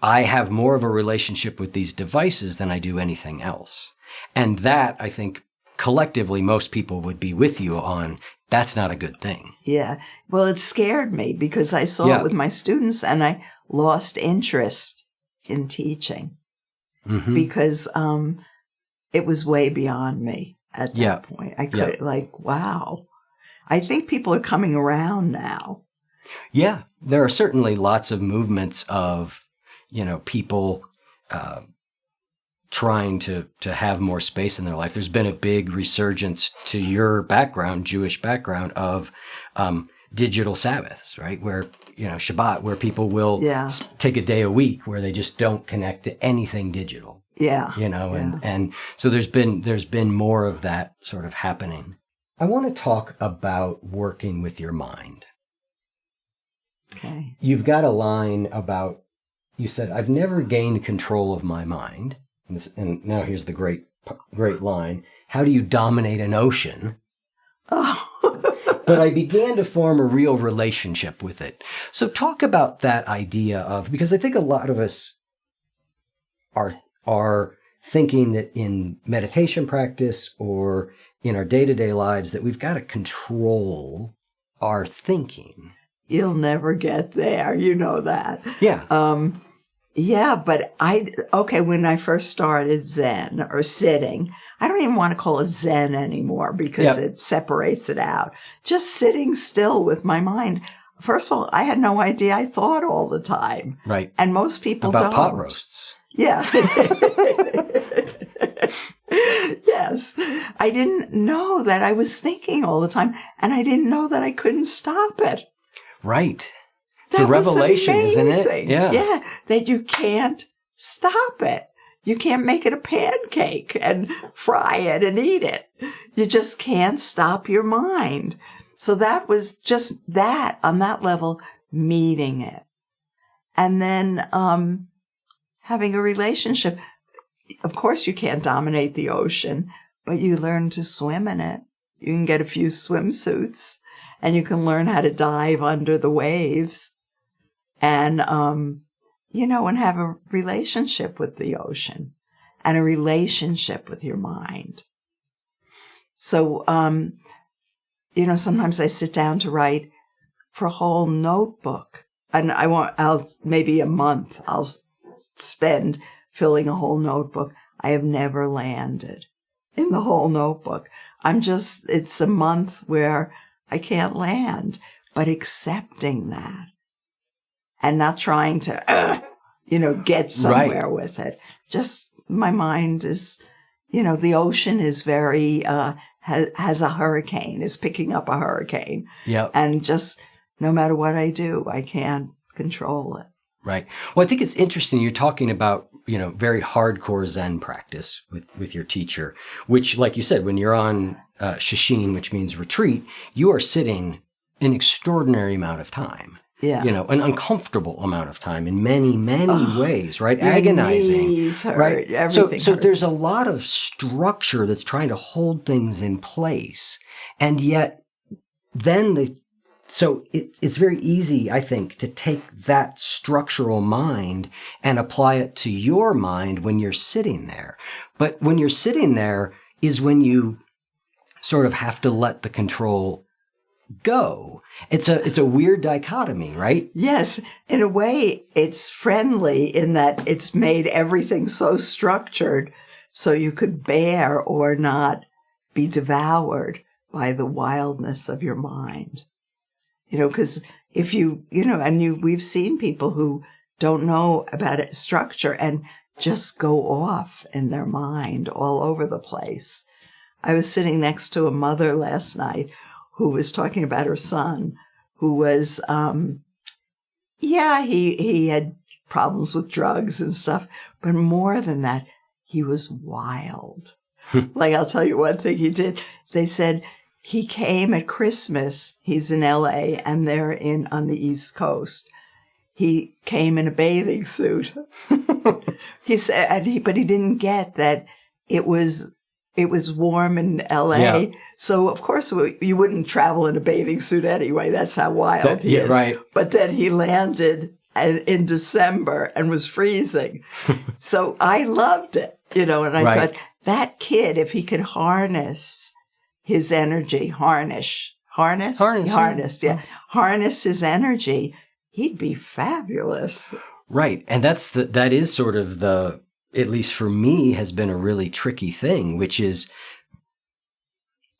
I have more of a relationship with these devices than I do anything else. And that, I think, collectively, most people would be with you on. That's not a good thing. Yeah. Well, it scared me because I saw it with my students, and I lost interest in teaching because it was way beyond me at that point. I could wow. I think people are coming around now. Yeah. There are certainly lots of movements of, you know, people trying to have more space in their life. There's been a big resurgence to your background, Jewish background, of digital Sabbaths, right? Where, you know, Shabbat, where people will take a day a week where they just don't connect to anything digital. Yeah. You know, and so there's been more of that sort of happening. I want to talk about working with your mind. Okay. You've got a line about, you said, I've never gained control of my mind. And now here's the great line. How do you dominate an ocean? Oh. But I began to form a real relationship with it. So talk about that idea of, because I think a lot of us are thinking that in meditation practice or in our day-to-day lives that we've got to control our thinking. You'll never get there. You know that. Yeah. Yeah, but when I first started Zen or sitting, I don't even want to call it Zen anymore because it separates it out. Just sitting still with my mind. First of all, I had no idea I thought all the time. Right. And most people don't. About pot roasts. Yeah. Yes. I didn't know that I was thinking all the time, and I didn't know that I couldn't stop it. Right. It's a revelation, isn't it? Yeah. Yeah. That you can't stop it. You can't make it a pancake and fry it and eat it. You just can't stop your mind. So that was just that, on that level, meeting it. And then having a relationship. Of course, you can't dominate the ocean, but you learn to swim in it. You can get a few swimsuits, and you can learn how to dive under the waves. And, and have a relationship with the ocean and a relationship with your mind. So, sometimes I sit down to write for a whole notebook, and maybe a month I'll spend filling a whole notebook. I have never landed in the whole notebook. It's a month where I can't land, but accepting that. And not trying to, get somewhere with it. Just my mind is, the ocean is very, has a hurricane, is picking up a hurricane. Yeah. And just no matter what I do, I can't control it. Right. Well, I think it's interesting. You're talking about, very hardcore Zen practice with your teacher, which, like you said, when you're on shishin, which means retreat, you are sitting an extraordinary amount of time. Yeah. An uncomfortable amount of time in many, many ways, right? Your Agonizing, knees hurt, right? everything So hurts. there's a lot of structure that's trying to hold things in place. And yet then it's very easy, I think, to take that structural mind and apply it to your mind when you're sitting there. But when you're sitting there is when you sort of have to let the control go. It's a weird dichotomy, right? Yes. In a way, it's friendly in that it's made everything so structured so you could bear or not be devoured by the wildness of your mind. Because if we've seen people who don't know about it, structure and just go off in their mind all over the place. I was sitting next to a mother last night who was talking about her son, who was, he had problems with drugs and stuff, but more than that, he was wild. Like, I'll tell you one thing he did. They said he came at Christmas. He's in LA and they're on the East Coast. He came in a bathing suit. He said, but he didn't get that it was warm in LA. Yeah. So of course you wouldn't travel in a bathing suit anyway. That's how wild he is. Right. But then he landed in December and was freezing. So I loved it, and I thought that kid, if he could harness his energy, harness his energy, he'd be fabulous. Right. And that is sort of at least for me, has been a really tricky thing, which is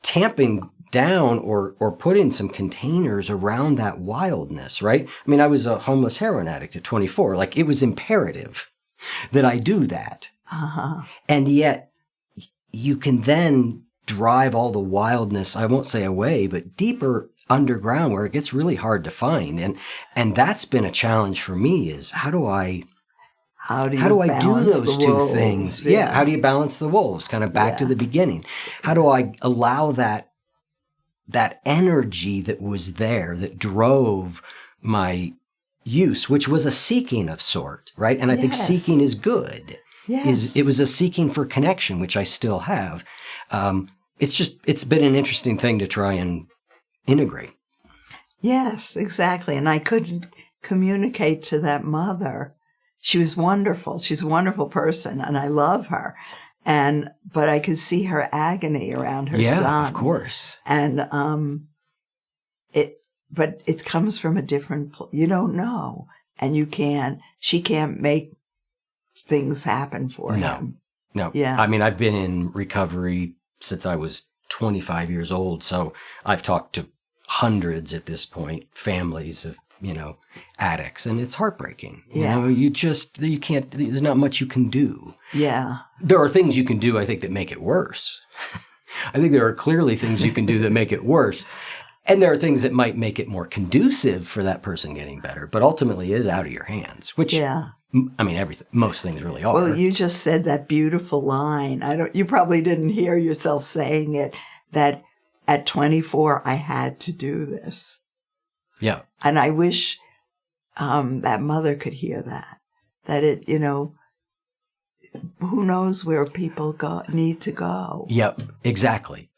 tamping down or putting some containers around that wildness, right? I mean, I was a homeless heroin addict at 24. Like, it was imperative that I do that. Uh-huh. And yet you can then drive all the wildness, I won't say away, but deeper underground where it gets really hard to find. And that's been a challenge for me, is how do I do those two things? Yeah. How do you balance the wolves? Kind of back to the beginning. How do I allow that energy that was there, that drove my use, which was a seeking of sort, right? And I think seeking is good. Yes. It was a seeking for connection, which I still have. It's been an interesting thing to try and integrate. Yes, exactly. And I couldn't communicate to that mother. She was wonderful. She's a wonderful person, and I love her. But I could see her agony around her son. Yeah, of course. And it comes from a different place. You don't know, and she can't make things happen for him. No. Yeah. I mean, I've been in recovery since I was 25 years old, so I've talked to hundreds at this point, families of addicts, and it's heartbreaking. You can't, there's not much you can do. Yeah. There are things you can do, I think, that make it worse. I think there are clearly things you can do that make it worse. And there are things that might make it more conducive for that person getting better, but ultimately is out of your hands, which, I mean, most things really are. Well, you just said that beautiful line. You probably didn't hear yourself saying it, that at 24, I had to do this. Yeah. And I wish that mother could hear that. That it, who knows where people need to go. Yep, exactly.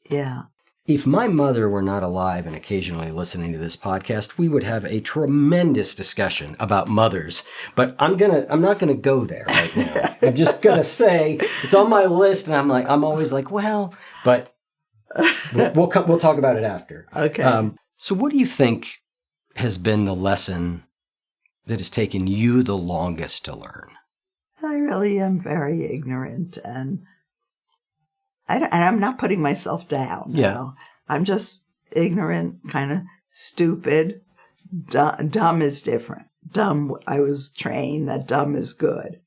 Yeah. If my mother were not alive and occasionally listening to this podcast, we would have a tremendous discussion about mothers. But I'm not gonna go there right now. I'm just gonna say it's on my list, and I'm always like, well, but we'll talk about it after. Okay. So what do you think has been the lesson that has taken you the longest to learn? I really am very ignorant, and I'm not putting myself down. Yeah. I'm just ignorant, kind of stupid. Dumb is different. Dumb, I was trained that dumb is good.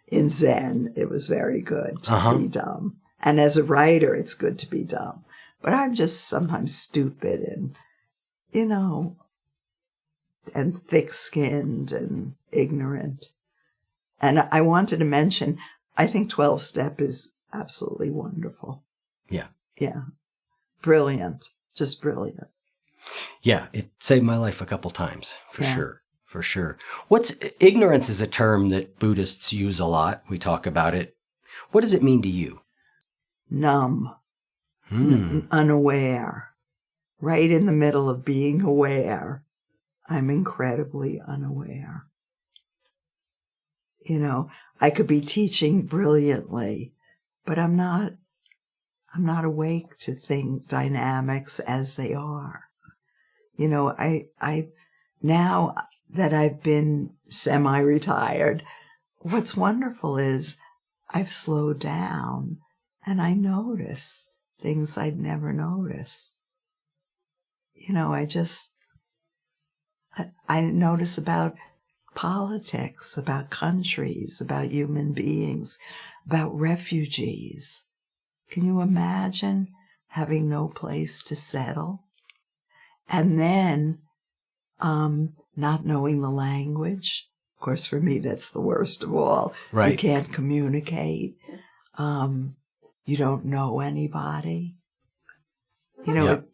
In Zen, it was very good to be dumb. And as a writer, it's good to be dumb. But I'm just sometimes stupid and, and thick-skinned and ignorant. And I wanted to mention, I think 12-step is absolutely wonderful. Yeah. Yeah. Brilliant. Just brilliant. Yeah, it saved my life a couple times, for Yeah. sure. For sure. Ignorance is a term that Buddhists use a lot. We talk about it. What does it mean to you? Numb, unaware, right in the middle of being aware. I'm incredibly unaware. You know, I could be teaching brilliantly, but I'm not awake to think dynamics as they are. You know, I now that I've been semi-retired, what's wonderful is I've slowed down and I notice things I'd never noticed. You know, I notice about politics, about countries, about human beings, about refugees. Can you imagine having no place to settle? And then not knowing the language. Of course, for me, that's the worst of all. Right. You can't communicate. You don't know anybody. You know, Yep.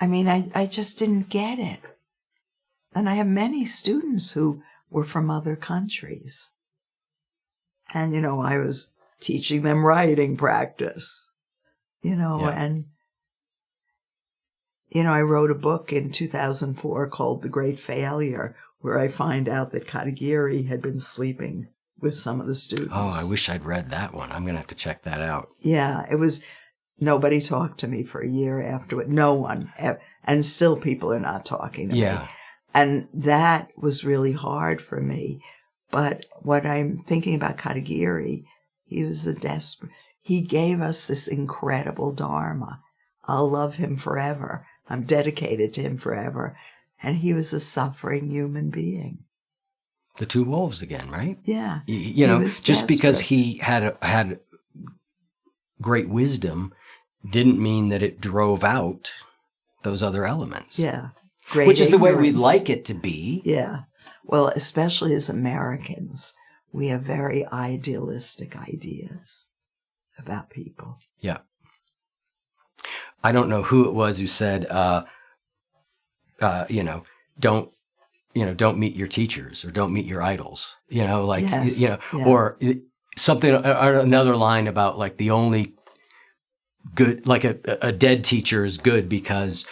I just didn't get it. And I have many students who were from other countries. And, you know, I was teaching them writing practice, you know, and, you know, I wrote a book in 2004 called The Great Failure, where I find out that Katagiri had been sleeping with some of the students. Oh, I wish I'd read that one. I'm going to have to check that out. Yeah, it was, nobody talked to me for a year after it. No one. And still people are not talking to me. And that was really hard for me. But what I'm thinking about Katagiri, he gave us this incredible dharma. I'll love him forever. I'm dedicated to him forever. And he was a suffering human being. The two wolves again, right? Yeah. You know, just because he had great wisdom didn't mean that it drove out those other elements. Yeah. Which is the way we'd like it to be. Yeah. Well, especially as Americans, we have very idealistic ideas about people. Yeah. I don't know who it was who said, don't meet your teachers or don't meet your idols, or something, or another line about like the only good, like a dead teacher is good because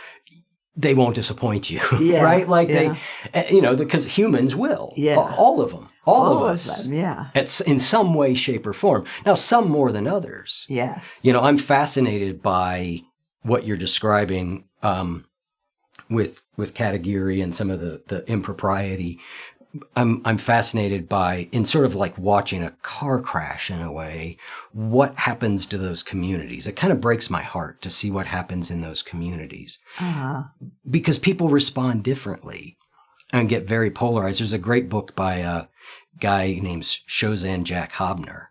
they won't disappoint you, right? Like they, because humans will, all of them, all of us, It's in some way, shape, or form. Now, some more than others. Yes. You know, I'm fascinated by what you're describing with Katagiri and some of the impropriety. I'm fascinated by, in sort of like watching a car crash in a way, what happens to those communities. It kind of breaks my heart to see what happens in those communities. Because people respond differently and get very polarized. There's a great book by a guy named Shozan Jack Hobner.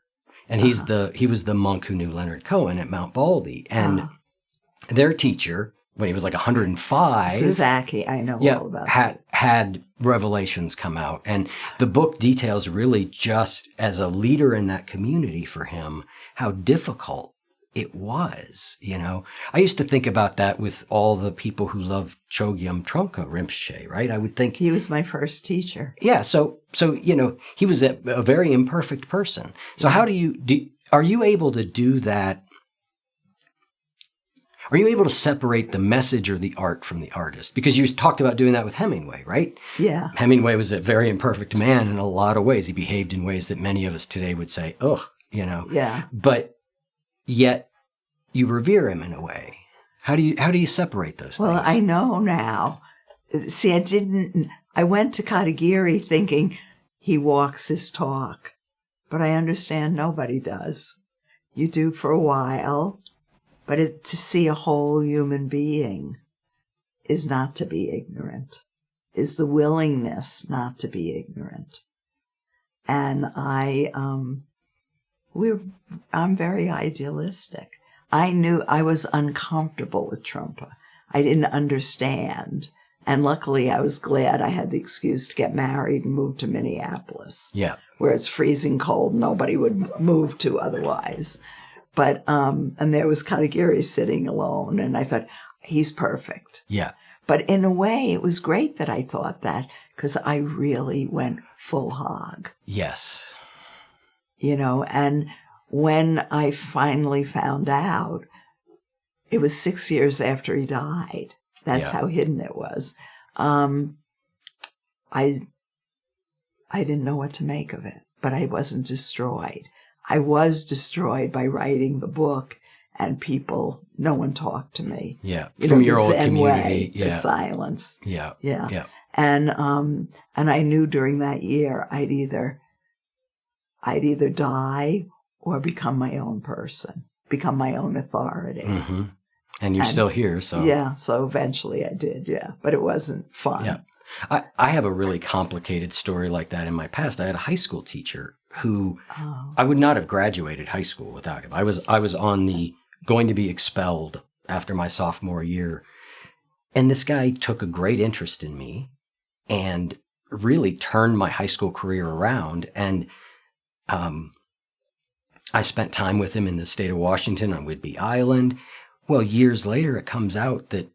And he was the monk who knew Leonard Cohen at Mount Baldy. And their teacher, when he was like 105. Sasaki, I know all about had revelations come out. And the book details really just as a leader in that community for him, how difficult it was, you know. I used to think about that with all the people who love Chogyam Trungpa Rinpoche, right? I would think... He was my first teacher. Yeah, so you know, he was a very imperfect person. So how are you able to do that? Are you able to separate the message or the art from the artist? Because you talked about doing that with Hemingway, right? Yeah. Hemingway was a very imperfect man in a lot of ways. He behaved in ways that many of us today would say, ugh, you know. Yeah. But yet you revere him in a way. How do you separate those things? Well, I know now. See, I went to Katagiri thinking he walks his talk, but I understand nobody does. You do for a while. But to see a whole human being is not to be ignorant, is the willingness not to be ignorant. And I'm very idealistic. I knew I was uncomfortable with Trungpa. I didn't understand. And luckily, I was glad I had the excuse to get married and move to Minneapolis. Yeah. Where it's freezing cold, nobody would move to otherwise. But, and there was Katagiri sitting alone, and I thought, he's perfect. Yeah. But in a way, it was great that I thought that, because I really went full hog. Yes. And when I finally found out, it was 6 years after he died. That's how hidden it was. I didn't know what to make of it, but I wasn't destroyed. I was destroyed by writing the book, and no one talked to me. Yeah, from your old Zen community. Way, the silence. Yeah. And I knew during that year I'd either die or become my own person, become my own authority. Mm-hmm. And you're still here, so. Yeah, so eventually I did, but it wasn't fun. Yeah. I have a really complicated story like that in my past. I had a high school teacher who I would not have graduated high school without him. I was on the going to be expelled after my sophomore year. And this guy took a great interest in me and really turned my high school career around. And I spent time with him in the state of Washington on Whidbey Island. Well, years later, it comes out that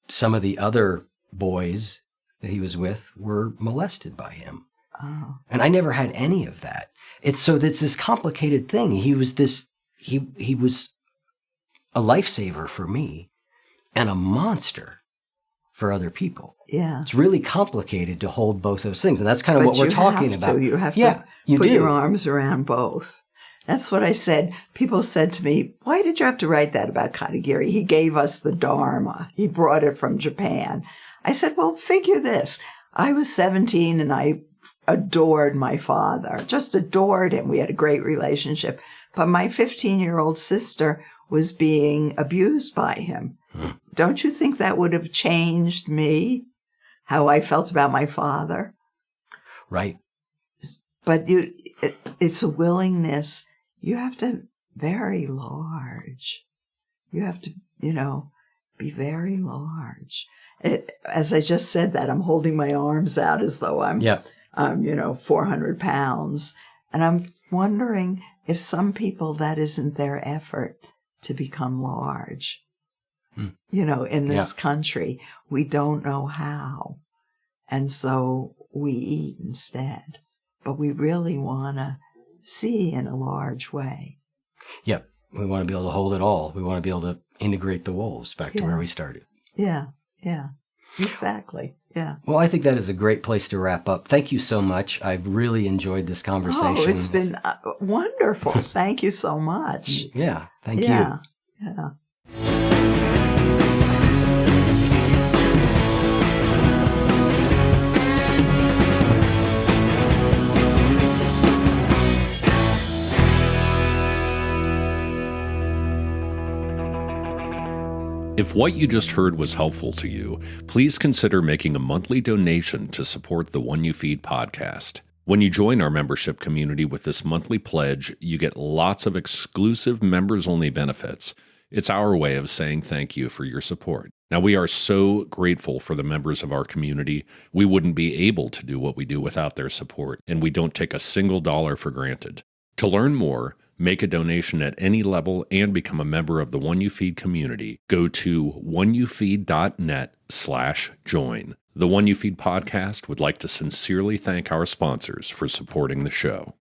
some of the other boys that he was with were molested by him. Oh. And I never had any of that. It's this complicated thing. He was he was a lifesaver for me and a monster for other people. Yeah. It's really complicated to hold both those things. And that's kind of what we're talking about. You have to put your arms around both. That's what I said. People said to me, why did you have to write that about Katagiri? He gave us the Dharma. He brought it from Japan. I said, well, figure this. I was 17 and I adored my father, just adored him. We had a great relationship. But my 15-year-old sister was being abused by him. Don't you think that would have changed me, how I felt about my father? Right. But it's a willingness. You have to very large. You have to, be very large. As I just said that, I'm holding my arms out as though I'm 400 pounds. And I'm wondering if some people, that isn't their effort to become large. In this country, we don't know how. And so we eat instead. But we really want to see in a large way. Yep. We want to be able to hold it all. We want to be able to integrate the wolves back to where we started. Yeah. Yeah. Exactly. Yeah. Well, I think that is a great place to wrap up. Thank you so much. I've really enjoyed this conversation. Oh, it's been wonderful. Thank you so much. Yeah. Thank you. Yeah. If what you just heard was helpful to you, please consider making a monthly donation to support the One You Feed podcast. When you join our membership community with this monthly pledge, you get lots of exclusive members-only benefits. It's our way of saying thank you for your support. Now, we are so grateful for the members of our community. We wouldn't be able to do what we do without their support, and we don't take a single dollar for granted. To learn more, make a donation at any level, and become a member of the One You Feed community, go to oneyoufeed.net/join. The One You Feed podcast would like to sincerely thank our sponsors for supporting the show.